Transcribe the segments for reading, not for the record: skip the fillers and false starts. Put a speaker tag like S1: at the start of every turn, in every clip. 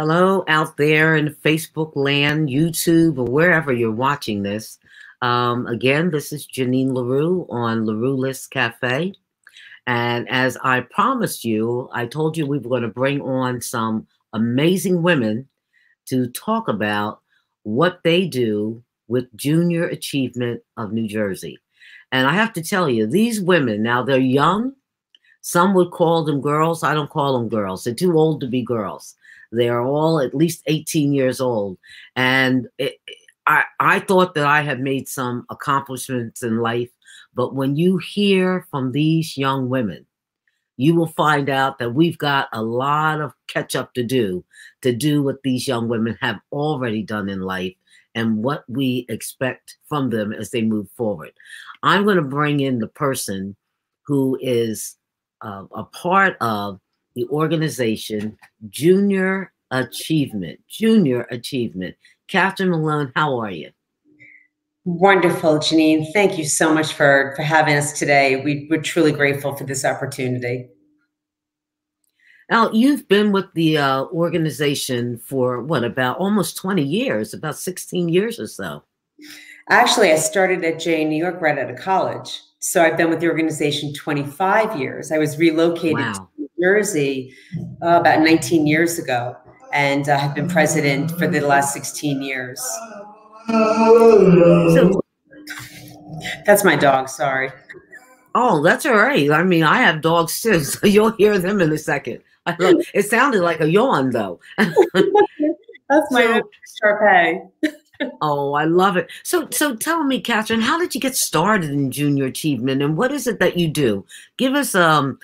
S1: Hello out there in Facebook land, YouTube, or wherever you're watching this. Again, this is Janine LaRue on LaRuelist Café. And as I promised you, I told you we were going to bring on some amazing women to talk about what they do with Junior Achievement of New Jersey. And I have to tell you, these women, now they're young. Some would call them girls. I don't call them girls. They're too old to be girls. They are all at least 18 years old. And I thought that I had made some accomplishments in life. But when you hear from these young women, you will find out that we've got a lot of catch up to do what these young women have already done in life and what we expect from them as they move forward. I'm going to bring in the person who is a part of the organization Junior Achievement. Catherine Milone, how are you?
S2: Wonderful, Janine. Thank you so much for having us today. We're truly grateful for this opportunity.
S1: Now, you've been with the organization for what, about almost 20 years, about 16 years or so.
S2: Actually, I started at JANJ in New York right out of college. So I've been with the organization 25 years. I was relocated to New Jersey about 19 years ago, and have been president for the last 16 years. So, that's my dog, sorry.
S1: Oh, that's all right. I mean, I have dogs too, so you'll hear them in a second. It sounded like a yawn, though.
S2: That's my Sharpay.
S1: Oh, I love it. So tell me, Catherine, how did you get started in Junior Achievement, and what is it that you do? Give us some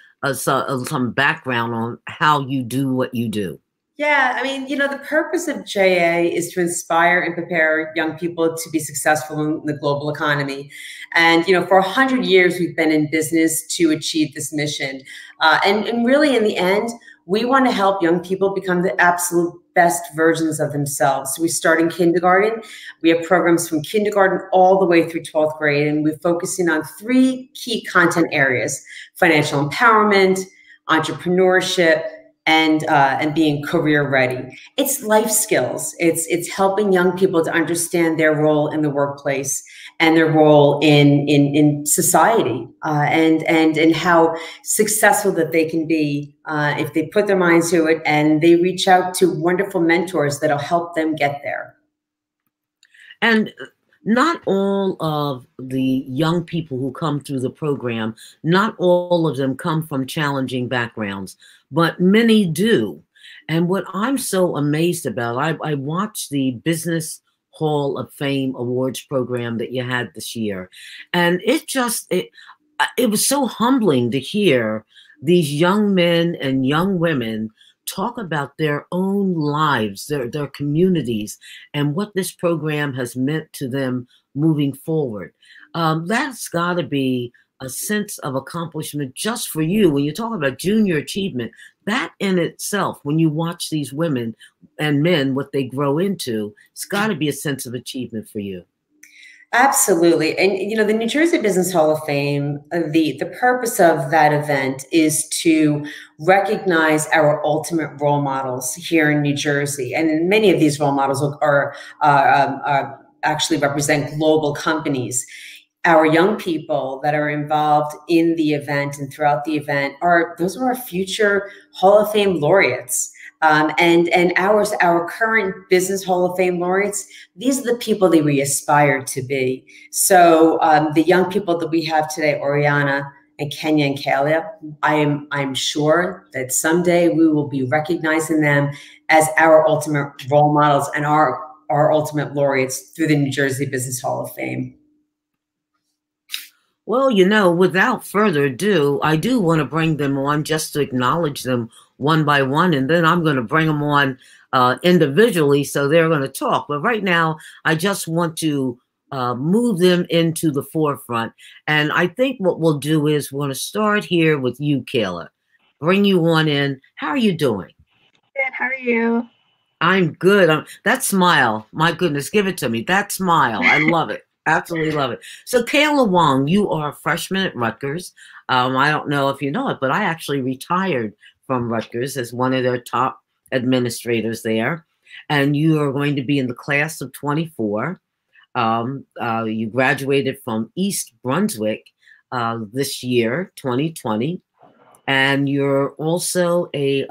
S1: background on how you do what you do.
S2: Yeah, I mean, the purpose of JA is to inspire and prepare young people to be successful in the global economy. And, for 100 years, we've been in business to achieve this mission. And really, in the end, we want to help young people become the absolute best versions of themselves. So we start in kindergarten. We have programs from kindergarten all the way through 12th grade, and we're focusing on 3 key content areas: financial empowerment, entrepreneurship, and being career ready. It's life skills. It's helping young people to understand their role in the workplace and their role in society, and how successful that they can be if they put their minds to it and they reach out to wonderful mentors that'll help them get there.
S1: And not all of the young people who come through the program, not all of them come from challenging backgrounds, but many do. And what I'm so amazed about, I watched the Business Hall of Fame Awards program that you had this year. And it was so humbling to hear these young men and young women talk about their own lives, their communities, and what this program has meant to them moving forward. That's got to be a sense of accomplishment just for you. When you talk about Junior Achievement, that in itself, when you watch these women and men, what they grow into, it's got to be a sense of achievement for you.
S2: Absolutely. And, the New Jersey Business Hall of Fame, the purpose of that event is to recognize our ultimate role models here in New Jersey. And many of these role models are actually represent global companies. Our young people that are involved in the event and throughout the event those are our future Hall of Fame laureates. And our current Business Hall of Fame laureates, these are the people that we aspire to be. So the young people that we have today, Oriana and Kenya and Kayla, I'm sure that someday we will be recognizing them as our ultimate role models and our ultimate laureates through the New Jersey Business Hall of Fame.
S1: Well, without further ado, I do want to bring them on just to acknowledge them one by one, and then I'm going to bring them on individually, so they're going to talk. But right now, I just want to move them into the forefront. And I think what we'll do is we're going to start here with you, Kayla. Bring you on in. How are you doing?
S3: Good. How are you?
S1: I'm good. That smile, my goodness, give it to me. That smile, I love it. Absolutely love it. So Kayla Wong, you are a freshman at Rutgers. I don't know if you know it, but I actually retired from Rutgers as one of their top administrators there, and you are going to be in the class of 24. You graduated from East Brunswick this year, 2020, and you're also a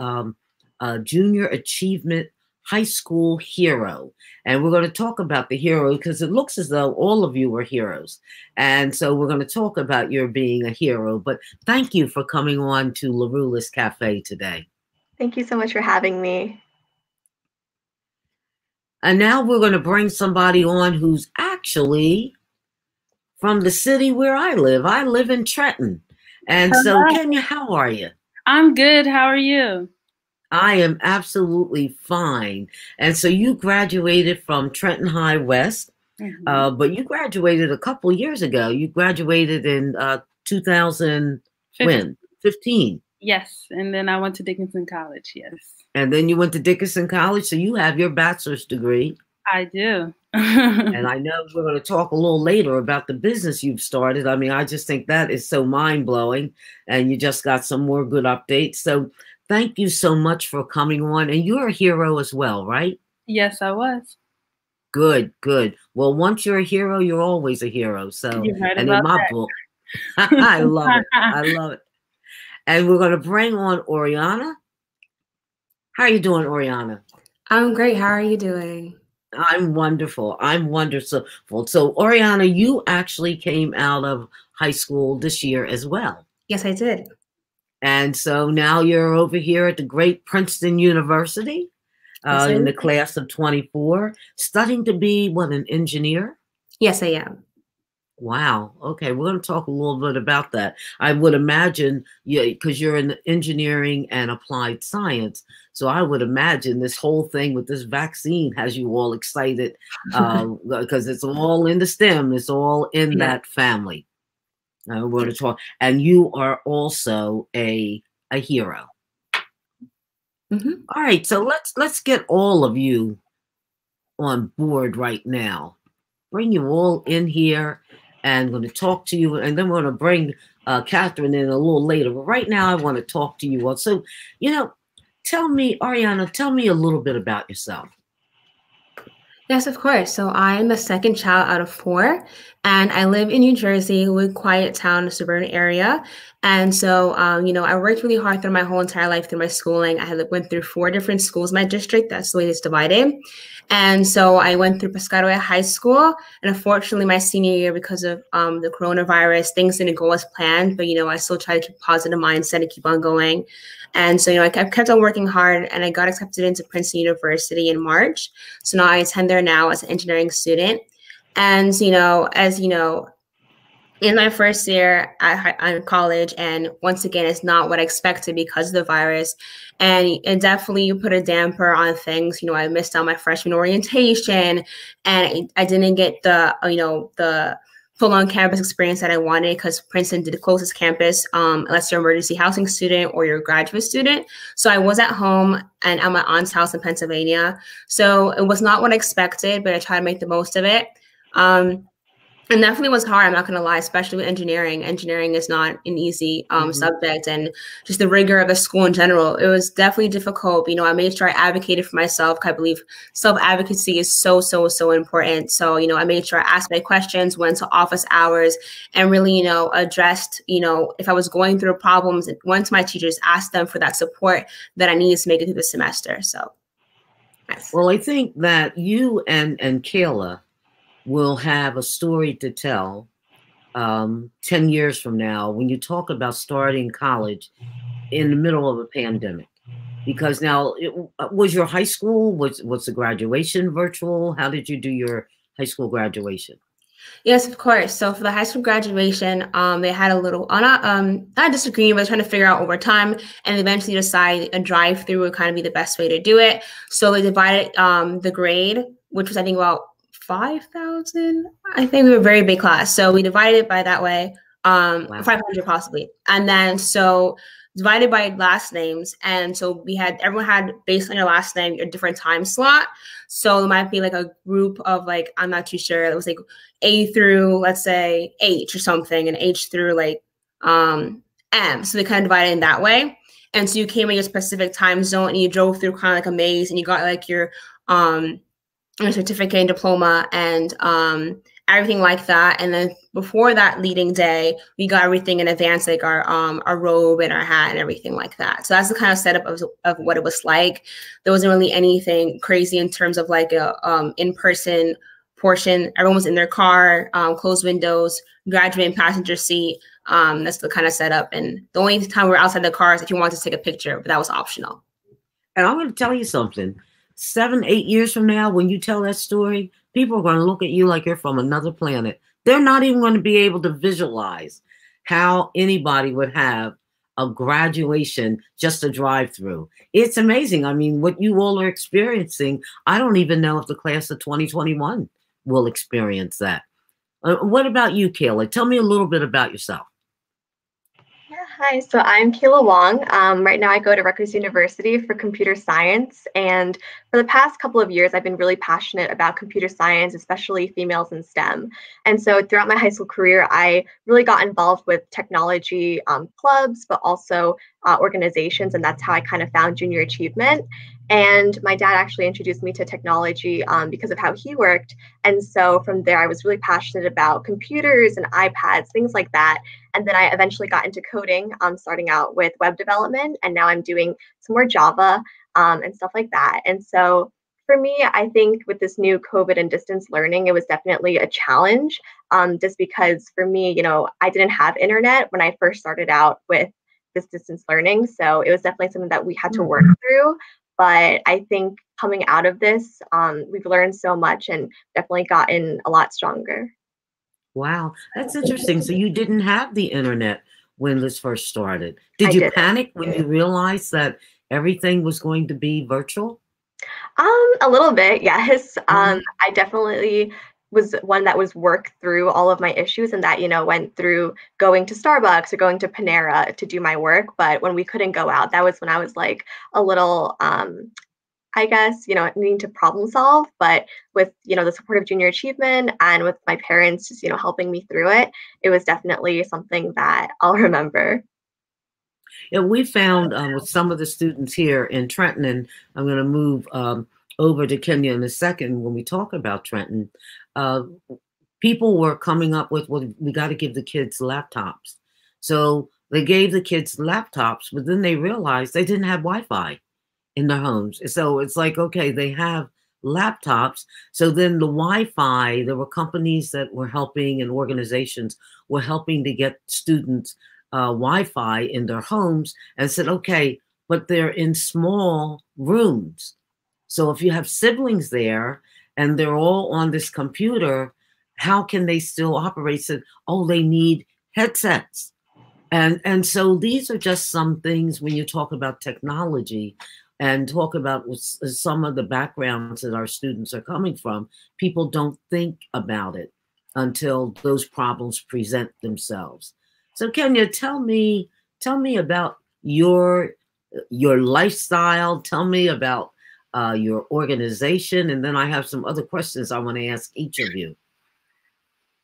S1: junior achievement high school hero. And we're going to talk about the hero because it looks as though all of you are heroes. And so we're going to talk about your being a hero. But thank you for coming on to LaRuelist Café today.
S3: Thank you so much for having me.
S1: And now we're going to bring somebody on who's actually from the city where I live. I live in Trenton. And so, Kenya, how are you?
S4: I'm good. How are you?
S1: I am absolutely fine. And so you graduated from Trenton High West, but you graduated a couple years ago. You graduated in 2015.
S4: Yes, and then I went to Dickinson College, yes.
S1: And then you went to Dickinson College, so you have your bachelor's degree.
S4: I do.
S1: And I know we're going to talk a little later about the business you've started. I mean, I just think that is so mind-blowing, and you just got some more good updates. So thank you so much for coming on. And you're a hero as well, right?
S4: Yes, I was.
S1: Good, good. Well, once you're a hero, you're always a hero. So,
S4: you're right
S1: and
S4: about
S1: in my
S4: that.
S1: book, I love it. I love it. And we're going to bring on Oriana. How are you doing, Oriana?
S5: I'm great. How are you doing?
S1: I'm wonderful. I'm wonderful. So, Oriana, you actually came out of high school this year as well.
S5: Yes, I did.
S1: And so now you're over here at the great Princeton University in the class of 24, studying to be, what, an engineer?
S5: Yes, I am.
S1: Wow. Okay, we're going to talk a little bit about that. I would imagine, because you're in engineering and applied science, so I would imagine this whole thing with this vaccine has you all excited because it's all in the STEM. It's all in that family. We're going to talk, and you are also a hero. All right, so let's get all of you on board right now. Bring you all in here, and I'm going to talk to you, and then we're going to bring Catherine in a little later. But right now, I want to talk to you all. So, tell me, Oriana, tell me a little bit about yourself.
S5: Yes, of course. So I'm the second child out of 4, and I live in New Jersey, a quiet town, a suburban area. And so, I worked really hard through my whole entire life through my schooling. I went through 4 different schools in my district. That's the way it's divided. And so I went through Piscataway High School, and unfortunately, my senior year, because of the coronavirus, things didn't go as planned. But I still tried to keep a positive mindset and keep on going. And so, I kept on working hard, and I got accepted into Princeton University in March. So now I attend there now as an engineering student. And, in my first year at college, and once again, it's not what I expected because of the virus. And it definitely put a damper on things. I missed out my freshman orientation, and I didn't get the full-on campus experience that I wanted because Princeton did the closest campus unless you're an emergency housing student or you're a graduate student. So I was at home and at my aunt's house in Pennsylvania. So it was not what I expected, but I tried to make the most of it. It definitely was hard, I'm not going to lie, especially with engineering. Engineering is not an easy subject, and just the rigor of the school in general. It was definitely difficult. I made sure I advocated for myself. I believe self-advocacy is so, so, so important. So, I made sure I asked my questions, went to office hours, and really, addressed, if I was going through problems, went to my teachers, asked them for that support that I needed to make it through the semester. So, yes.
S1: Well, I think that you and Kayla will have a story to tell 10 years from now when you talk about starting college in the middle of a pandemic. Because now, was your high school, was the graduation virtual? How did you do your high school graduation?
S5: Yes, of course. So for the high school graduation, they had a little, not disagreeing, but trying to figure out over time, and eventually decide a drive-through would kind of be the best way to do it. So they divided the grade, which was, I think, about 5,000. I think we were a very big class. So we divided it by that way, 500 possibly. And then so divided by last names. And so everyone had, based on your last name, a different time slot. So it might be like a group of I'm not too sure. It was like A through, let's say, H or something, and H through M. So they kind of divided in that way. And so you came in your specific time zone and you drove through kind of like a maze and you got like your certificate and diploma and everything like that. And then before that leading day, we got everything in advance, like our robe and our hat and everything like that. So that's the kind of setup of what it was like. There wasn't really anything crazy in terms of like a in-person portion. Everyone was in their car, closed windows, graduating passenger seat. That's the kind of setup. And the only time we were outside the car is if you wanted to take a picture, but that was optional.
S1: And I'm going to tell you something. 7, 8 years from now, when you tell that story, people are going to look at you like you're from another planet. They're not even going to be able to visualize how anybody would have a graduation just a drive-through. It's amazing. I mean, what you all are experiencing, I don't even know if the class of 2021 will experience that. What about you, Kayla? Tell me a little bit about yourself.
S3: Hi, so I'm Kayla Wong. Right now I go to Rutgers University for computer science. And for the past couple of years, I've been really passionate about computer science, especially females in STEM. And so throughout my high school career, I really got involved with technology clubs, but also organizations. And that's how I kind of found junior achievement. And my dad actually introduced me to technology because of how he worked. And so from there, I was really passionate about computers and iPads, things like that. And then I eventually got into coding, starting out with web development. And now I'm doing some more Java and stuff like that. And so for me, I think with this new COVID and distance learning, it was definitely a challenge just because for me, I didn't have internet when I first started out with this distance learning. So it was definitely something that we had to work through. But I think coming out of this, we've learned so much and definitely gotten a lot stronger.
S1: Wow, that's interesting. So you didn't have the internet when this first started. Did you panic when you realized that everything was going to be virtual?
S3: A little bit, yes. I definitely was one that was worked through all of my issues and that, went through going to Starbucks or going to Panera to do my work. But when we couldn't go out, that was when I was like a little, I guess, needing to problem solve. But with, the support of junior achievement and with my parents just, helping me through it, it was definitely something that I'll remember.
S1: Yeah, we found with some of the students here in Trenton, and I'm going to move over to Kenya in a second when we talk about Trenton, people were coming up with, well, we got to give the kids laptops. So they gave the kids laptops, but then they realized they didn't have Wi-Fi in their homes. So it's like, okay, they have laptops. So then the Wi-Fi, there were companies that were helping and organizations were helping to get students Wi-Fi in their homes and said, okay, but they're in small rooms. So if you have siblings there and they're all on this computer, how can they still operate? So, oh, they need headsets. And so these are just some things when you talk about technology and talk about some of the backgrounds that our students are coming from, people don't think about it until those problems present themselves. So Kenya, tell me about your lifestyle. Tell me about your organization, and then I have some other questions I want to ask each of you.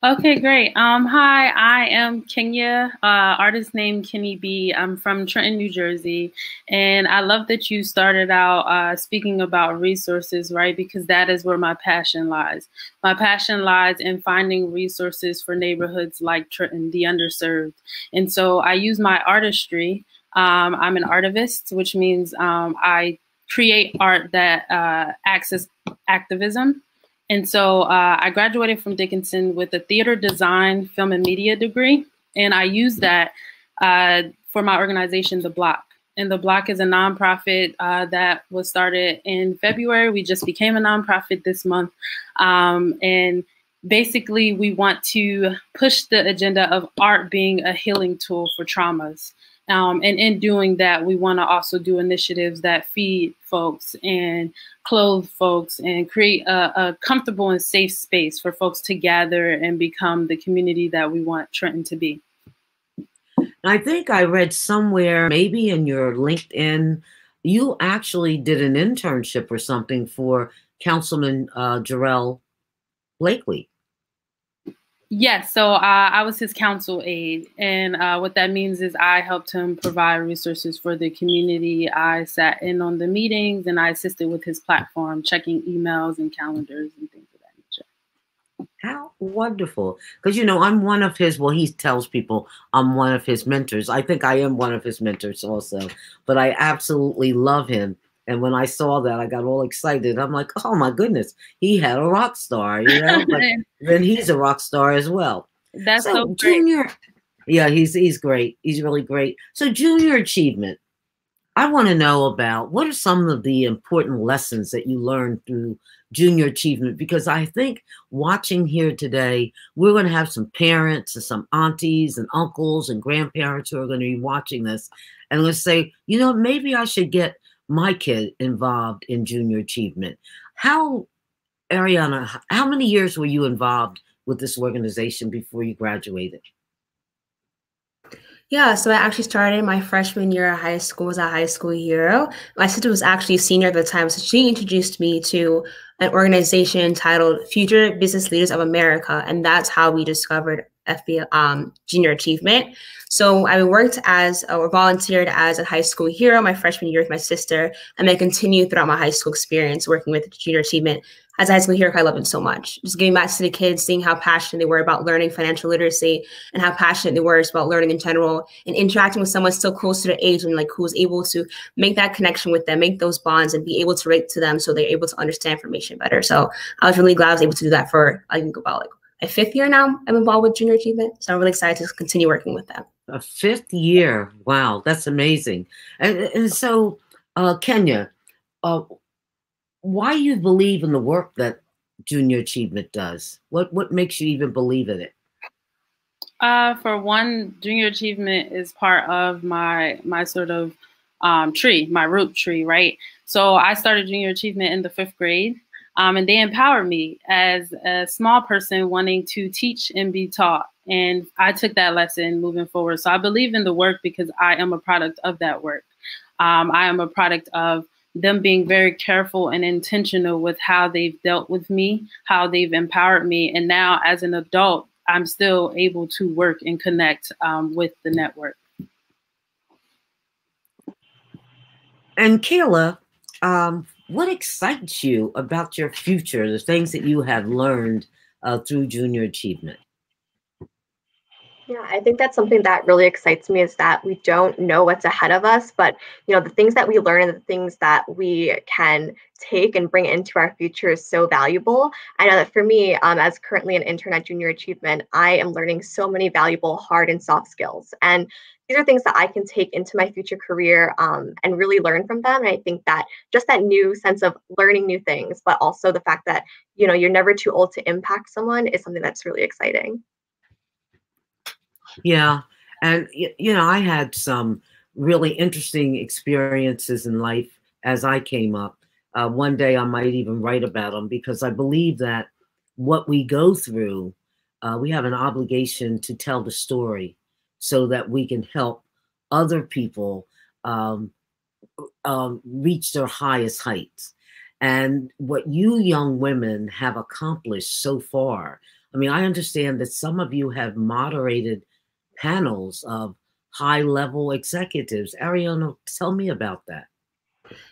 S4: Okay, great. Hi, I am Kenya, artist name Kenny B. I'm from Trenton, New Jersey, and I love that you started out speaking about resources, right? Because that is where my passion lies. My passion lies in finding resources for neighborhoods like Trenton, the underserved. And so I use my artistry. I'm an artivist, which means I create art that acts as activism. And so I graduated from Dickinson with a theater design, film and media degree. And I use that for my organization, The Block. And The Block is a nonprofit that was started in February. We just became a nonprofit this month. And basically, we want to push the agenda of art being a healing tool for traumas. And in doing that, we want to also do initiatives that feed folks and clothe folks and create a comfortable and safe space for folks to gather and become the community that we want Trenton to be.
S1: I think I read somewhere, maybe in your LinkedIn, you actually did an internship or something for Councilman Jarrell Blakely.
S4: Yes, so I was his counsel aide, and what that means is I helped him provide resources for the community. I sat in on the meetings, and I assisted with his platform, checking emails and calendars and things of that nature.
S1: How wonderful. Because, you know, I'm one of his, well, he tells people I'm one of his mentors. I think I am one of his mentors also, but I absolutely love him. And when I saw that, I got all excited. I'm like, oh my goodness, he had a rock star, you know, but then he's a rock star as well.
S4: That's so great.
S1: Junior, yeah, he's great. He's really great. So junior achievement, I want to know about what are some of the important lessons that you learned through junior achievement? Because I think watching here today, we're going to have some parents and some aunties and uncles and grandparents who are going to be watching this. And let's say, you know, maybe I should get my kid involved in junior achievement. How, Oriana, how many years were you involved with this organization before you graduated?
S5: Yeah, so I actually started my freshman year of high school as a high school hero. My sister was actually a senior at the time, so she introduced me to an organization entitled Future Business Leaders of America, and that's how we discovered junior achievement. So I worked as or volunteered as a high school hero my freshman year with my sister, and then continued throughout my high school experience working with junior achievement as a high school hero. I love it so much. Just giving back to the kids, seeing how passionate they were about learning financial literacy and how passionate they were about learning in general, and interacting with someone still close to their age and like who's able to make that connection with them, make those bonds, and be able to relate to them so they're able to understand information better. So I was really glad I was able to do that for I think about like my 5th year now. I'm involved with junior achievement, so I'm really excited to continue working with them.
S1: A 5th year, wow, that's amazing. And so, Kenya, why you believe in the work that junior achievement does? What makes you even believe in it?
S4: For one, junior achievement is part of my sort of tree, my root tree, right? So I started junior achievement in the 5th grade, and they empowered me as a small person wanting to teach and be taught. And I took that lesson moving forward. So I believe in the work because I am a product of that work. I am a product of them being very careful and intentional with how they've dealt with me, how they've empowered me. And now as an adult, I'm still able to work and connect with the network.
S1: And Kayla, what excites you about your future, the things that you have learned through junior achievement?
S3: Yeah, I think that's something that really excites me is that we don't know what's ahead of us, but you know, the things that we learn and the things that we can take and bring into our future is so valuable. I know that for me, as currently an intern at Junior Achievement, I am learning so many valuable hard and soft skills. And these are things that I can take into my future career and really learn from them. And I think that just that new sense of learning new things, but also the fact that, you know, you're never too old to impact someone is something that's really exciting.
S1: Yeah. And, you know, I had some really interesting experiences in life as I came up. One day I might even write about them because I believe that what we go through, we have an obligation to tell the story so that we can help other people reach their highest heights. And what you young women have accomplished so far, I mean, I understand that some of you have moderated panels of high-level executives. Oriana, tell me about that.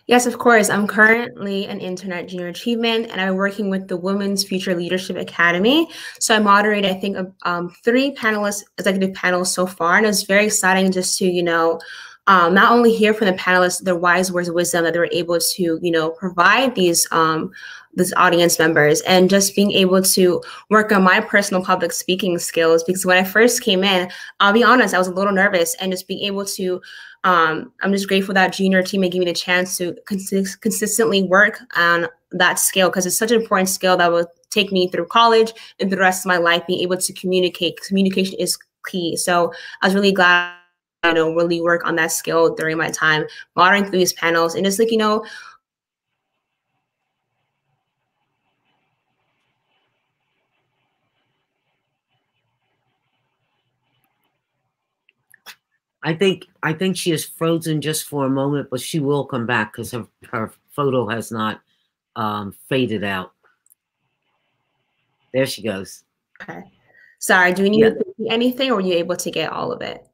S5: Yes, of course. I'm currently an intern at Junior Achievement, and I'm working with the Women's Future Leadership Academy. So I moderate, I think, 3 executive panels so far, and it's very exciting just to, you know, not only hear from the panelists their wise words of wisdom that they were able to, you know, provide these audience members, and just being able to work on my personal public speaking skills. Because when I first came in, I'll be honest, I was a little nervous, and just being able to, I'm just grateful that Junior Team gave me the chance to consistently work on that skill, because it's such an important skill that will take me through college and through the rest of my life. Being able to communicate, communication is key. So I was really glad, you know, really work on that skill during my time moderating through these panels, and just like, you know,
S1: I think she is frozen just for a moment, but she will come back because her photo has not faded out. There she goes.
S5: Okay. Sorry, do we need to repeat anything, or were you able to get all of it?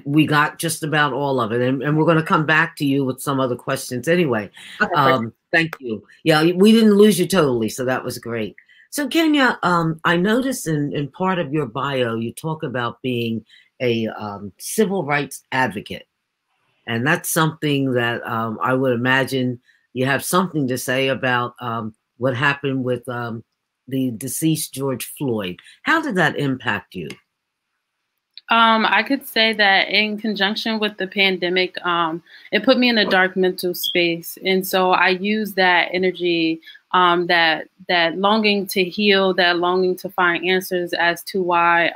S1: We got just about all of it, and we're going to come back to you with some other questions anyway. Okay, thank you. Yeah, we didn't lose you totally, so that was great. So Kenya, I noticed in part of your bio, you talk about being a civil rights advocate. And that's something that I would imagine you have something to say about what happened with the deceased George Floyd. How did that impact you?
S4: I could say that in conjunction with the pandemic, it put me in a dark mental space. And so I used that energy, that longing to heal, that longing to find answers as to why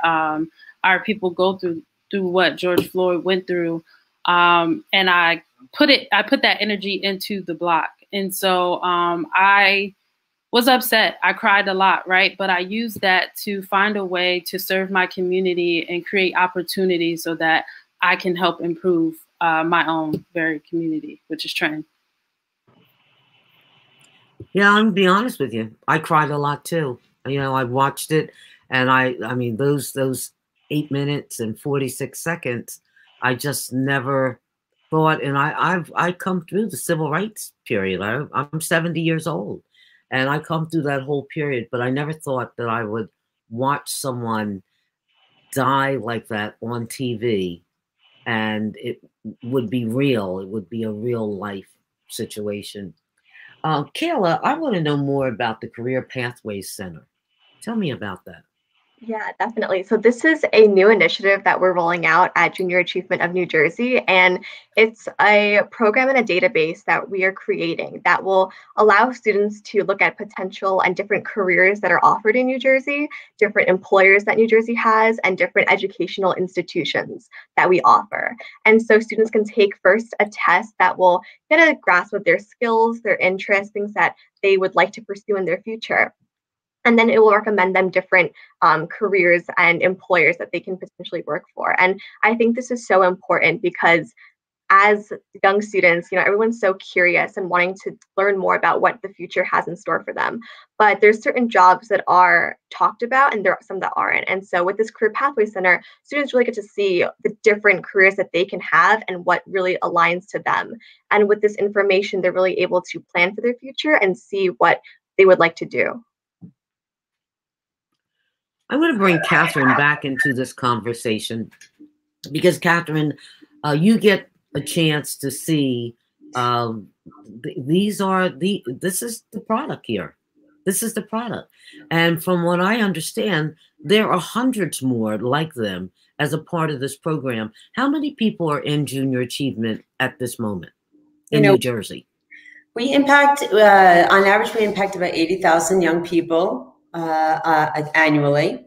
S4: our people go through what George Floyd went through. And I put that energy into the block. And so I was upset. I cried a lot, right? But I used that to find a way to serve my community and create opportunities so that I can help improve my own very community, which is Trenton.
S1: Yeah, I'm gonna be honest with you. I cried a lot too. You know, I watched it, and I mean, those 8 minutes and 46 seconds, I just never thought. And I come through the civil rights period. I'm 70 years old. And I come through that whole period, but I never thought that I would watch someone die like that on TV, and it would be real. It would be a real life situation. Kayla, I want to know more about the Career Pathways Center. Tell me about that.
S3: Yeah, definitely. So this is a new initiative that we're rolling out at Junior Achievement of New Jersey, and it's a program and a database that we are creating that will allow students to look at potential and different careers that are offered in New Jersey, different employers that New Jersey has, and different educational institutions that we offer. And so students can take first a test that will get a grasp of their skills, their interests, things that they would like to pursue in their future. And then it will recommend them different careers and employers that they can potentially work for. And I think this is so important because as young students, you know, everyone's so curious and wanting to learn more about what the future has in store for them. But there's certain jobs that are talked about and there are some that aren't. And so with this Career Pathway Center, students really get to see the different careers that they can have and what really aligns to them. And with this information, they're really able to plan for their future and see what they would like to do.
S1: I'm going to bring Catherine back into this conversation because Catherine, you get a chance to see this is the product here. This is the product. And from what I understand, there are hundreds more like them as a part of this program. How many people are in Junior Achievement at this moment in New Jersey?
S2: We impact, on average, we impact about 80,000 young people annually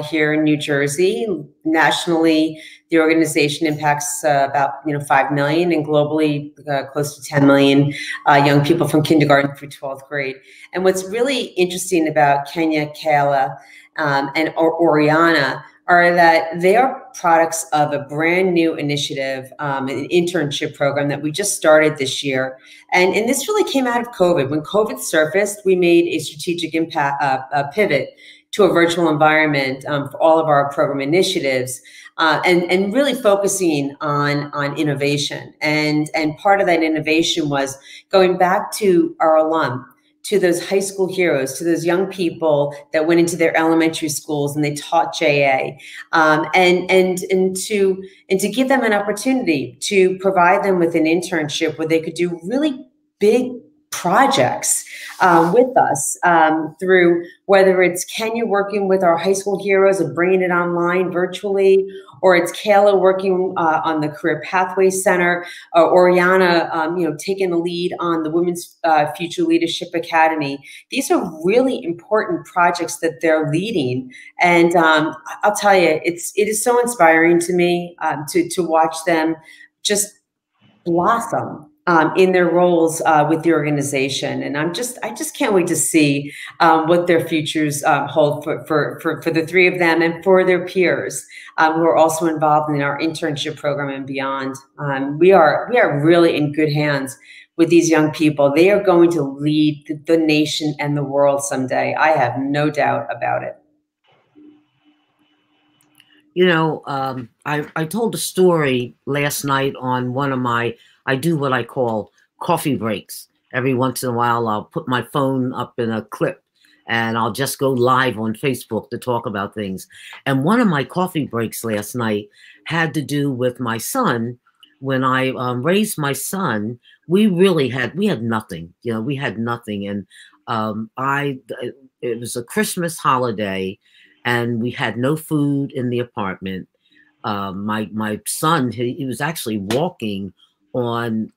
S2: here in New Jersey. Nationally, the organization impacts about 5 million, and globally close to 10 million young people from kindergarten through 12th grade. And what's really interesting about Kenya, Kayla, and Oriana are that they are products of a brand new initiative, an internship program that we just started this year. And this really came out of COVID. When COVID surfaced, we made a strategic pivot to a virtual environment for all of our program initiatives, and really focusing on innovation. And part of that innovation was going back to our alum, to those high school heroes, to those young people that went into their elementary schools and they taught JA, and to give them an opportunity to provide them with an internship where they could do really big projects with us, through whether it's Kenya working with our high school heroes and bringing it online virtually, or it's Kayla working on the Career Pathway Center, Oriana, taking the lead on the Women's Future Leadership Academy. These are really important projects that they're leading, and I'll tell you, it is so inspiring to me to watch them just blossom in their roles with the organization. And I just can't wait to see what their futures hold for the three of them and for their peers who are also involved in our internship program and beyond. We are really in good hands with these young people. They are going to lead the nation and the world someday. I have no doubt about it.
S1: I told a story last night on one of I do what I call coffee breaks. Every once in a while, I'll put my phone up in a clip and I'll just go live on Facebook to talk about things. And one of my coffee breaks last night had to do with my son. When I raised my son, we had nothing. We had nothing. And it was a Christmas holiday and we had no food in the apartment. My son, he was actually walking on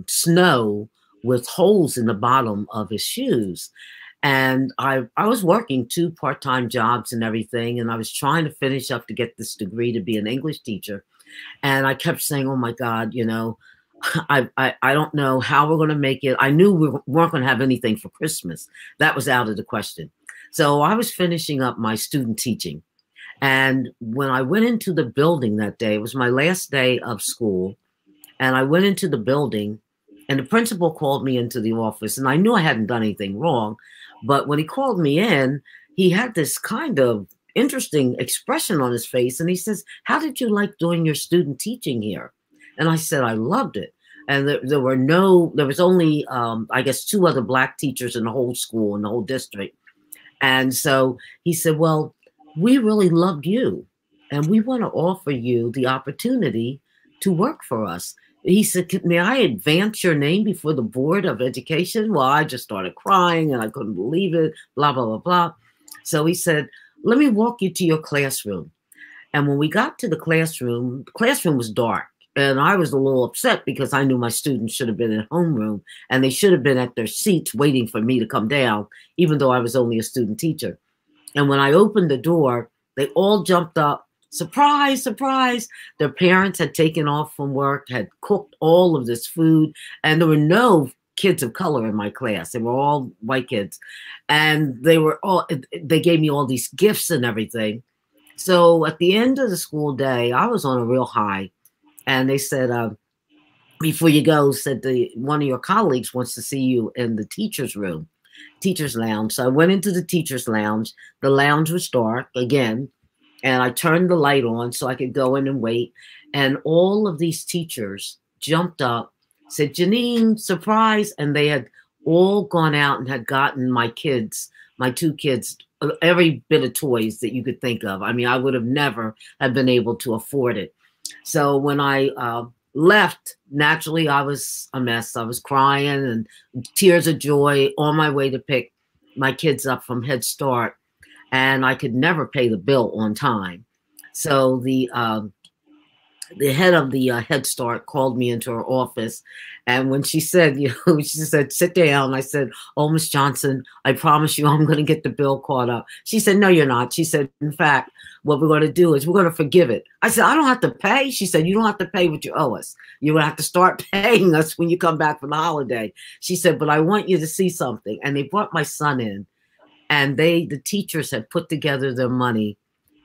S1: snow with holes in the bottom of his shoes. And I was working 2 part-time jobs and everything. And I was trying to finish up to get this degree to be an English teacher. And I kept saying, oh my God, I don't know how we're going to make it. I knew we weren't going to have anything for Christmas. That was out of the question. So I was finishing up my student teaching. And when I went into the building that day, it was my last day of school. And I went into the building and the principal called me into the office. And I knew I hadn't done anything wrong. But when he called me in, he had this kind of interesting expression on his face. And he says, how did you like doing your student teaching here? And I said, I loved it. And there was only, I guess, 2 other Black teachers in the whole school, in the whole district. And so he said, well, we really loved you. And we want to offer you the opportunity to work for us. He said, may I advance your name before the Board of Education? Well, I just started crying and I couldn't believe it, blah, blah, blah, blah. So he said, let me walk you to your classroom. And when we got to the classroom was dark. And I was a little upset because I knew my students should have been in homeroom and they should have been at their seats waiting for me to come down, even though I was only a student teacher. And when I opened the door, they all jumped up. Surprise, surprise. Their parents had taken off from work, had cooked all of this food, and there were no kids of color in my class. They were all white kids. And they gave me all these gifts and everything. So at the end of the school day, I was on a real high. And they said, before you go, one of your colleagues wants to see you in the teacher's room, teacher's lounge. So I went into the teacher's lounge. The lounge was dark again. And I turned the light on so I could go in and wait. And all of these teachers jumped up, said, Janine, surprise. And they had all gone out and had gotten my 2 kids, every bit of toys that you could think of. I mean, I would have never have been able to afford it. So when I left, naturally, I was a mess. I was crying and tears of joy on my way to pick my kids up from Head Start. And I could never pay the bill on time. So the head of the Head Start called me into her office. And when she said, she said, sit down. I said, oh, Miss Johnson, I promise you I'm going to get the bill caught up. She said, no, you're not. She said, in fact, what we're going to do is we're going to forgive it. I said, I don't have to pay. She said, you don't have to pay what you owe us. You're going to have to start paying us when you come back from the holiday. She said, but I want you to see something. And they brought my son in. And the teachers had put together their money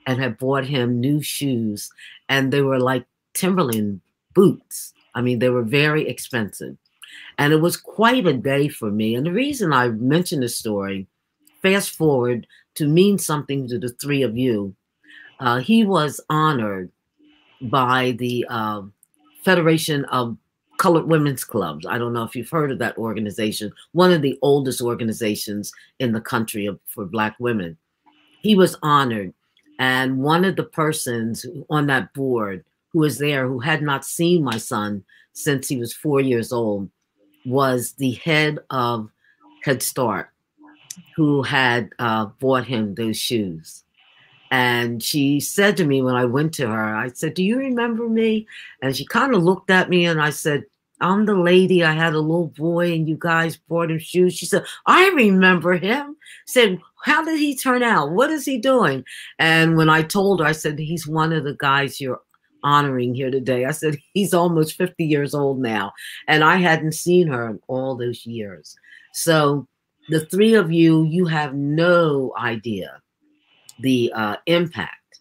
S1: and had bought him new shoes. And they were like Timberland boots. I mean, they were very expensive. And it was quite a day for me. And the reason I mentioned this story, fast forward to mean something to the 3 of you, he was honored by the Federation of Colored Women's Clubs. I don't know if you've heard of that organization, one of the oldest organizations in the country for Black women. He was honored. And one of the persons on that board who was there, who had not seen my son since he was 4 years old, was the head of Head Start, who had bought him those shoes. And she said to me when I went to her, I said, do you remember me? And she kind of looked at me and I said, I'm the lady. I had a little boy and you guys bought him shoes. She said, I remember him. Said, how did he turn out? What is he doing? And when I told her, I said, he's one of the guys you're honoring here today. I said, he's almost 50 years old now. And I hadn't seen her in all those years. So the 3 of you, you have no idea the impact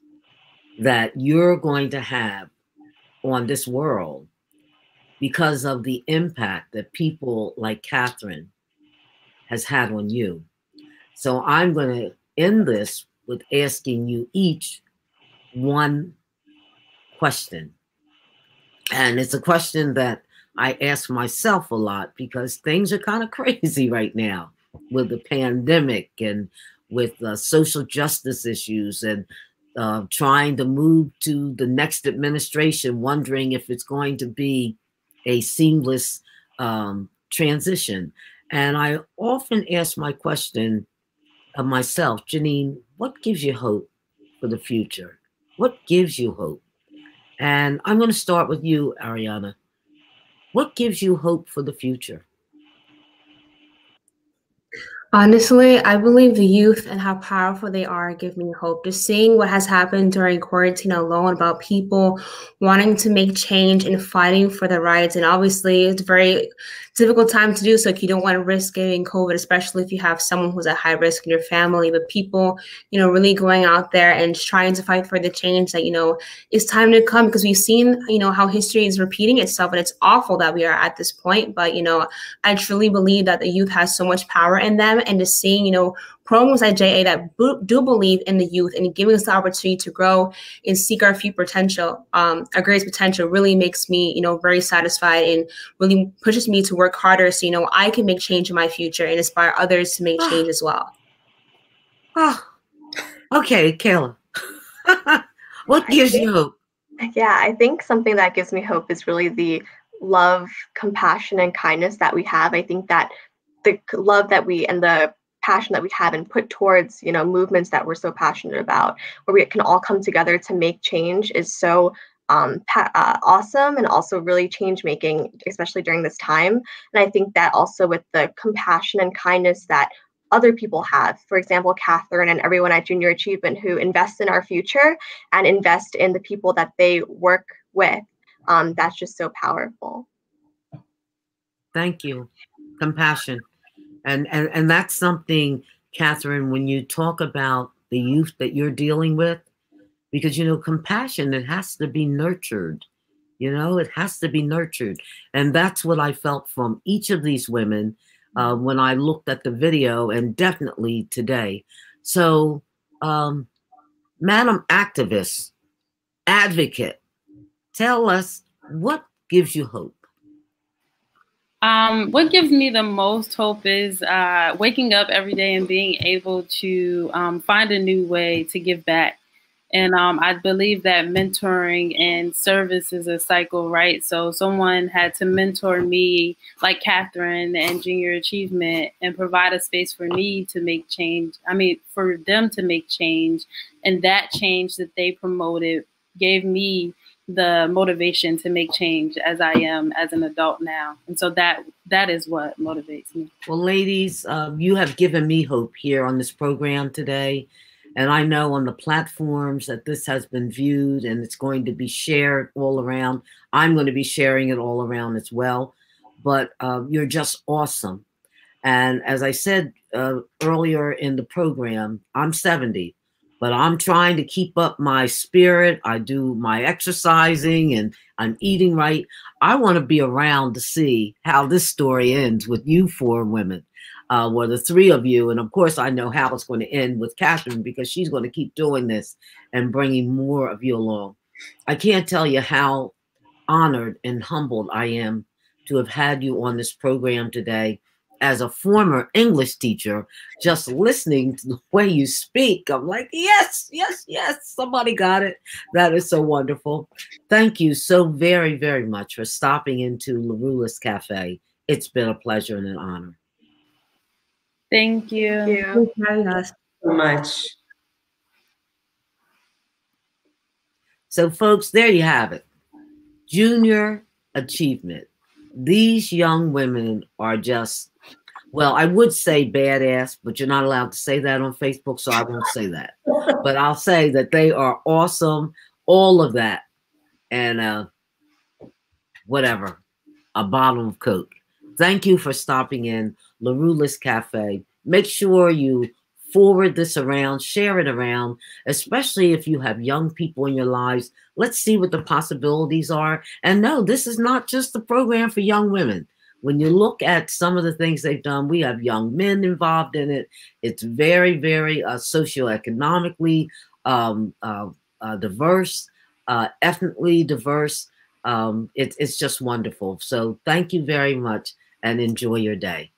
S1: that you're going to have on this world because of the impact that people like Catherine has had on you. So I'm going to end this with asking you each one question. And it's a question that I ask myself a lot because things are kind of crazy right now with the pandemic and with social justice issues and trying to move to the next administration, wondering if it's going to be a seamless transition. And I often ask my question of myself, Janine, what gives you hope for the future? What gives you hope? And I'm going to start with you, Oriana. What gives you hope for the future?
S5: Honestly, I believe the youth and how powerful they are give me hope. Just seeing what has happened during quarantine alone about people wanting to make change and fighting for their rights. And obviously, it's a very difficult time to do so if you don't want to risk getting COVID, especially if you have someone who's at high risk in your family. But people, really going out there and trying to fight for the change that, is time to come, because we've seen, how history is repeating itself, and it's awful that we are at this point. But, I truly believe that the youth has so much power in them. And just seeing, programs like JA that do believe in the youth and giving us the opportunity to grow and seek our full potential, our greatest potential, really makes me, very satisfied and really pushes me to work harder so, I can make change in my future and inspire others to make change as well.
S1: Oh, okay, Kayla. What gives you hope?
S3: Yeah, I think something that gives me hope is really the love, compassion, and kindness that we have. I think that the love that we and the passion that we have and put towards, movements that we're so passionate about, where we can all come together to make change, is so awesome, and also really change making, especially during this time. And I think that also with the compassion and kindness that other people have, for example, Catherine and everyone at Junior Achievement, who invest in our future and invest in the people that they work with, that's just so powerful.
S1: Thank you. Compassion. And that's something, Catherine, when you talk about the youth that you're dealing with, because, compassion, it has to be nurtured. It has to be nurtured. And that's what I felt from each of these women when I looked at the video, and definitely today. So, Madam Activist, Advocate, tell us, what gives you hope?
S4: What gives me the most hope is waking up every day and being able to find a new way to give back. And I believe that mentoring and service is a cycle, right? So someone had to mentor me, like Catherine and Junior Achievement, and provide a space for me to make change. I mean, for them to make change. And that change that they promoted gave me the motivation to make change as I am as an adult now. And so that is what motivates me.
S1: Well, ladies, you have given me hope here on this program today. And I know on the platforms that this has been viewed and it's going to be shared all around. I'm going to be sharing it all around as well. But you're just awesome. And as I said earlier in the program, I'm 70. But I'm trying to keep up my spirit. I do my exercising and I'm eating right. I want to be around to see how this story ends with you four women, or the three of you. And of course, I know how it's going to end with Catherine, because she's going to keep doing this and bringing more of you along. I can't tell you how honored and humbled I am to have had you on this program today. As a former English teacher, just listening to the way you speak, I'm like, yes, yes, yes, somebody got it. That is so wonderful. Thank you so very, very much for stopping into LaRuelist Café. It's been a pleasure and an honor.
S4: Thank you.
S2: Thank you so much.
S1: So, folks, there you have it. Junior Achievement. These young women are just, well, I would say badass, but you're not allowed to say that on Facebook, so I won't say that. But I'll say that they are awesome, all of that, and whatever, a bottle of Coke. Thank you for stopping in LaRuelist Café. Make sure you forward this around, share it around, especially if you have young people in your lives. Let's see what the possibilities are. And no, this is not just a program for young women. When you look at some of the things they've done, we have young men involved in it. It's very, very socioeconomically diverse. ethnically diverse. It's just wonderful. So thank you very much and enjoy your day.